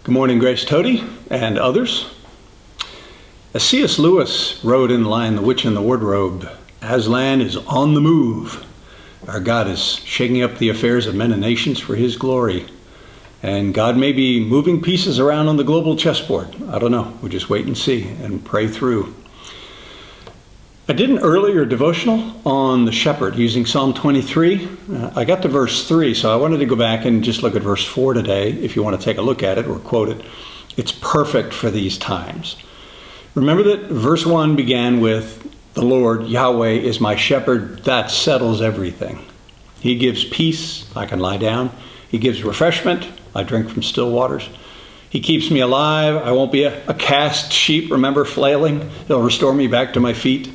Good morning, Grace-Toti and others. As C.S. Lewis wrote in Lion, the Witch, and the Wardrobe, Aslan is on the move. Our God is shaking up the affairs of men and nations for his glory. And God may be moving pieces around on the global chessboard. I don't know. We'll just wait and see and pray through. I did an earlier devotional on the shepherd using Psalm 23. I got to verse 3, so I wanted to go back and just look at verse 4 today, if you want to take a look at it or quote it. It's perfect for these times. Remember that verse 1 began with, "The Lord, Yahweh, is my shepherd." That settles everything. He gives peace. I can lie down. He gives refreshment. I drink from still waters. He keeps me alive. I won't be a cast sheep, remember, flailing. He'll restore me back to my feet.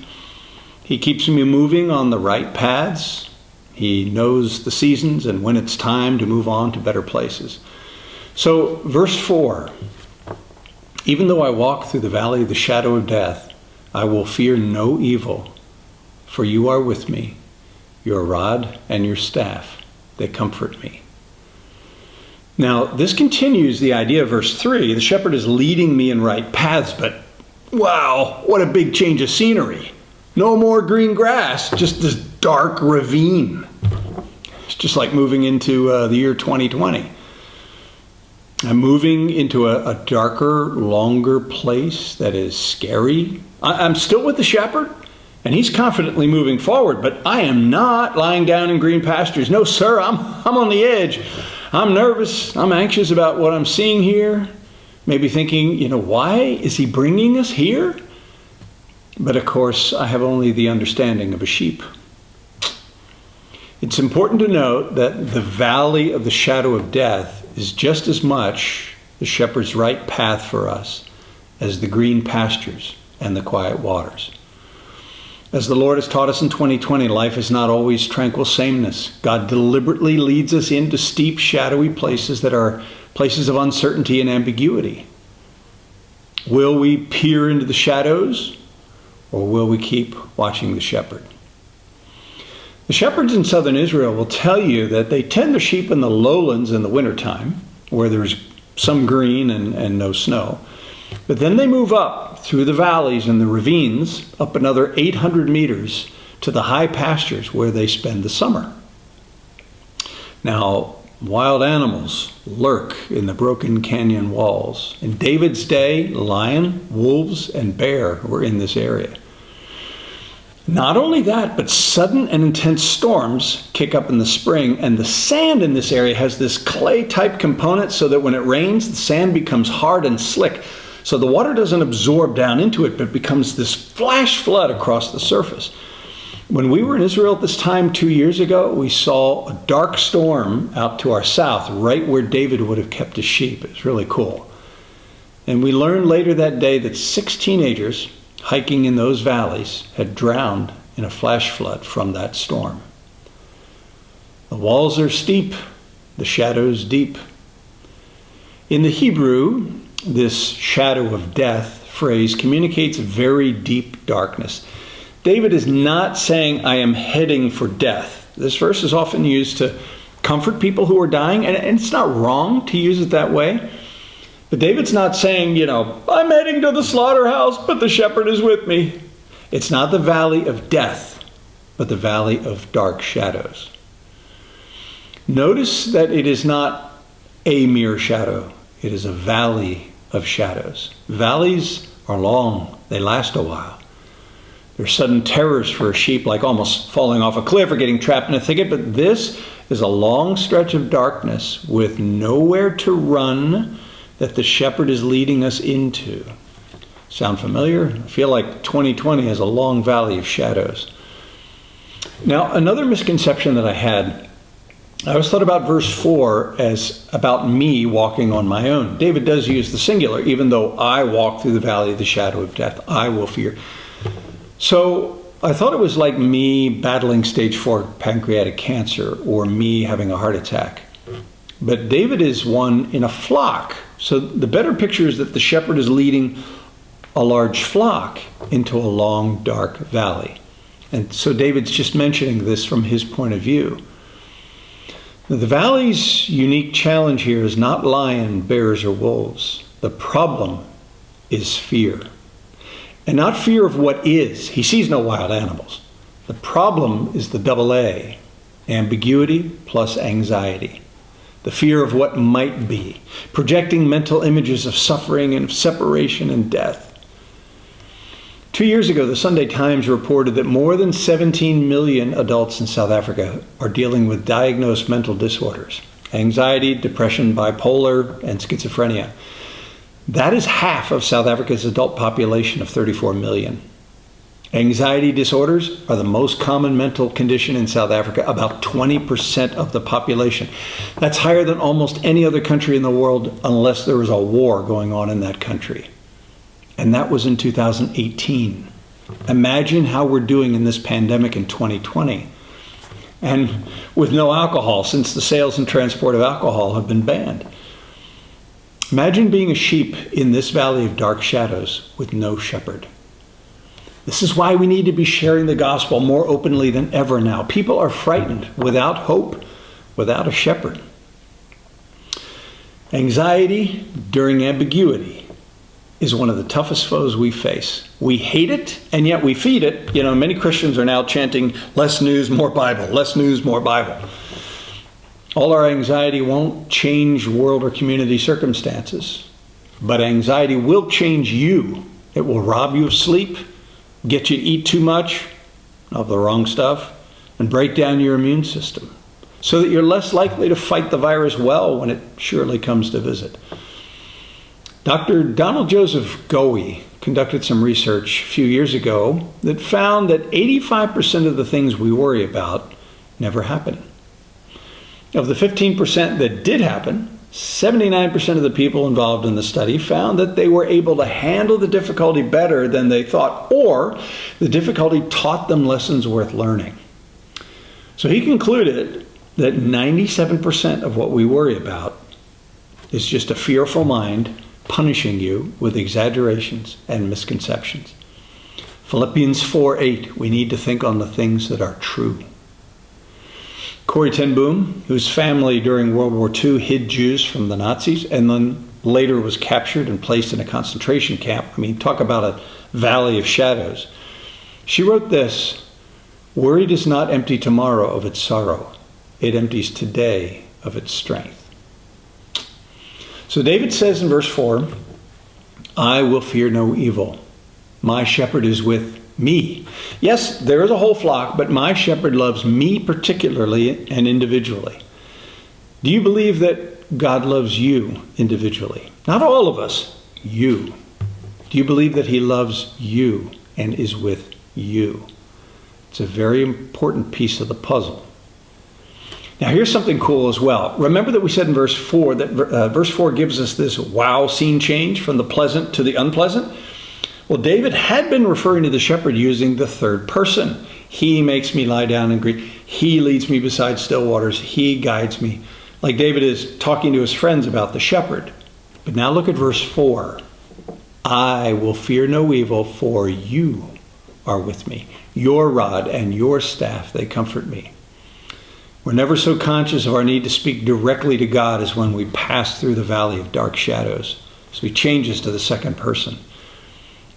He keeps me moving on the right paths. He knows the seasons and when it's time to move on to better places. So, verse 4, "Even though I walk through the valley of the shadow of death, I will fear no evil, for you are with me. Your rod and your staff, they comfort me." Now, this continues the idea of verse 3. The shepherd is leading me in right paths, but wow, what a big change of scenery. No more green grass, just this dark ravine. It's just like moving into the year 2020. I'm moving into a darker, longer place that is scary. I'm still with the shepherd, and he's confidently moving forward, but I am not lying down in green pastures. No, sir, I'm on the edge. I'm nervous. I'm anxious about what I'm seeing here. Maybe thinking, why is he bringing us here? But of course, I have only the understanding of a sheep. It's important to note that the valley of the shadow of death is just as much the shepherd's right path for us as the green pastures and the quiet waters. As the Lord has taught us in 2020, life is not always tranquil sameness. God deliberately leads us into steep, shadowy places that are places of uncertainty and ambiguity. Will we peer into the shadows, or will we keep watching the shepherd? The shepherds in southern Israel will tell you that they tend their sheep in the lowlands in the wintertime, where there's some green and no snow. But then they move up through the valleys and the ravines, up another 800 meters to the high pastures where they spend the summer. Now, wild animals lurk in the broken canyon walls. In David's day, lion, wolves, and bear were in this area. Not only that, but sudden and intense storms kick up in the spring, and the sand in this area has this clay-type component so that when it rains, the sand becomes hard and slick. So the water doesn't absorb down into it, but becomes this flash flood across the surface. When we were in Israel at this time 2 years ago, we saw a dark storm out to our south, right where David would have kept his sheep. It was really cool. And we learned later that day that 6 teenagers hiking in those valleys had drowned in a flash flood from that storm. The walls are steep, the shadows deep. In the Hebrew, this shadow of death phrase communicates very deep darkness. David is not saying, "I am heading for death." This verse is often used to comfort people who are dying, and it's not wrong to use it that way. But David's not saying, "I'm heading to the slaughterhouse, but the shepherd is with me." It's not the valley of death, but the valley of dark shadows. Notice that it is not a mere shadow. It is a valley of shadows. Valleys are long. They last a while. There's sudden terrors for a sheep, like almost falling off a cliff or getting trapped in a thicket, but this is a long stretch of darkness with nowhere to run that the shepherd is leading us into. Sound familiar? I feel like 2020 has a long valley of shadows. Now, another misconception that I always thought about verse 4 as about me walking on my own. David does use the singular, even though I walk through the valley of the shadow of death, I will fear. So I thought it was like me battling stage 4 pancreatic cancer or me having a heart attack. But David is one in a flock. So the better picture is that the shepherd is leading a large flock into a long, dark valley. And so David's just mentioning this from his point of view. The valley's unique challenge here is not lion, bears, or wolves. The problem is fear. And not fear of what is. He sees no wild animals. The problem is the double A, ambiguity plus anxiety. The fear of what might be, projecting mental images of suffering and of separation and death. 2 years ago, the Sunday Times reported that more than 17 million adults in South Africa are dealing with diagnosed mental disorders: anxiety, depression, bipolar, and schizophrenia. That is half of South Africa's adult population of 34 million. Anxiety disorders are the most common mental condition in South Africa, about 20% of the population. That's higher than almost any other country in the world, unless there was a war going on in that country. And that was in 2018. Imagine how we're doing in this pandemic in 2020. And with no alcohol, since the sales and transport of alcohol have been banned. Imagine being a sheep in this valley of dark shadows with no shepherd. This is why we need to be sharing the gospel more openly than ever now. People are frightened, without hope, without a shepherd. Anxiety during ambiguity is one of the toughest foes we face. We hate it, and yet we feed it. You know, many Christians are now chanting, less news, more Bible, less news, more Bible. All our anxiety won't change world or community circumstances, but anxiety will change you. It will rob you of sleep, get you to eat too much of the wrong stuff, and break down your immune system so that you're less likely to fight the virus well when it surely comes to visit. Dr. Donald Joseph Goey conducted some research a few years ago that found that 85% of the things we worry about never happen. Of the 15% that did happen, 79% of the people involved in the study found that they were able to handle the difficulty better than they thought, or the difficulty taught them lessons worth learning. So he concluded that 97% of what we worry about is just a fearful mind punishing you with exaggerations and misconceptions. Philippians 4:8, we need to think on the things that are true. Corrie ten Boom, whose family during World War II hid Jews from the Nazis and then later was captured and placed in a concentration camp. I mean, talk about a valley of shadows. She wrote this: "Worry does not empty tomorrow of its sorrow. It empties today of its strength." So David says in verse 4, "I will fear no evil. My shepherd is with me." Yes, there is a whole flock, but my shepherd loves me particularly and individually. Do you believe that God loves you individually? Not all of us, you. Do you believe that he loves you and is with you? It's a very important piece of the puzzle. Now here's something cool as well. Remember that we said in verse 4 that verse 4 gives us this wow scene change from the pleasant to the unpleasant. Well, David had been referring to the shepherd using the third person. He makes me lie down in green. He leads me beside still waters. He guides me. Like David is talking to his friends about the shepherd. But now look at verse 4. "I will fear no evil, for you are with me. Your rod and your staff, they comfort me." We're never so conscious of our need to speak directly to God as when we pass through the valley of dark shadows. So he changes to the second person.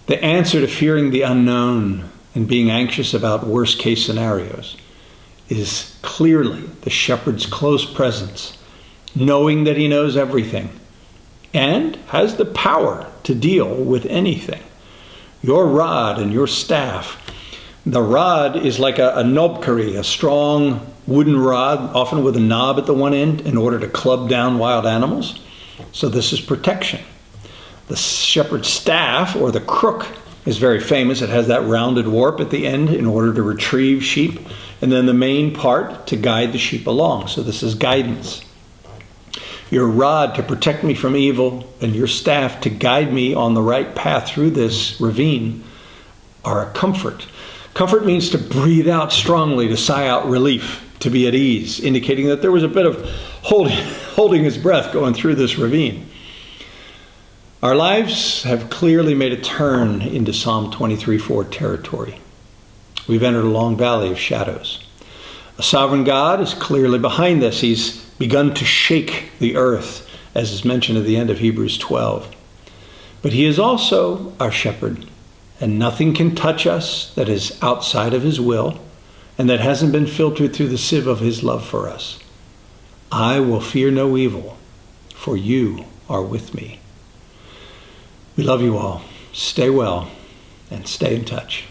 The answer to fearing the unknown and being anxious about worst case scenarios is clearly the shepherd's close presence, knowing that he knows everything and has the power to deal with anything. Your rod and your staff. The rod is like a knobkerrie, a strong wooden rod, often with a knob at the one end, in order to club down wild animals. So this is protection. The shepherd's staff, or the crook, is very famous. It has that rounded warp at the end in order to retrieve sheep, and then the main part to guide the sheep along. So this is guidance. Your rod to protect me from evil, and your staff to guide me on the right path through this ravine are a comfort. Comfort means to breathe out strongly, to sigh out relief, to be at ease, indicating that there was a bit of holding his breath going through this ravine. Our lives have clearly made a turn into Psalm 23:4 territory. We've entered a long valley of shadows. A sovereign God is clearly behind this. He's begun to shake the earth, as is mentioned at the end of Hebrews 12. But he is also our shepherd, and nothing can touch us that is outside of his will and that hasn't been filtered through the sieve of his love for us. I will fear no evil, for you are with me. We love you all. Stay well and stay in touch.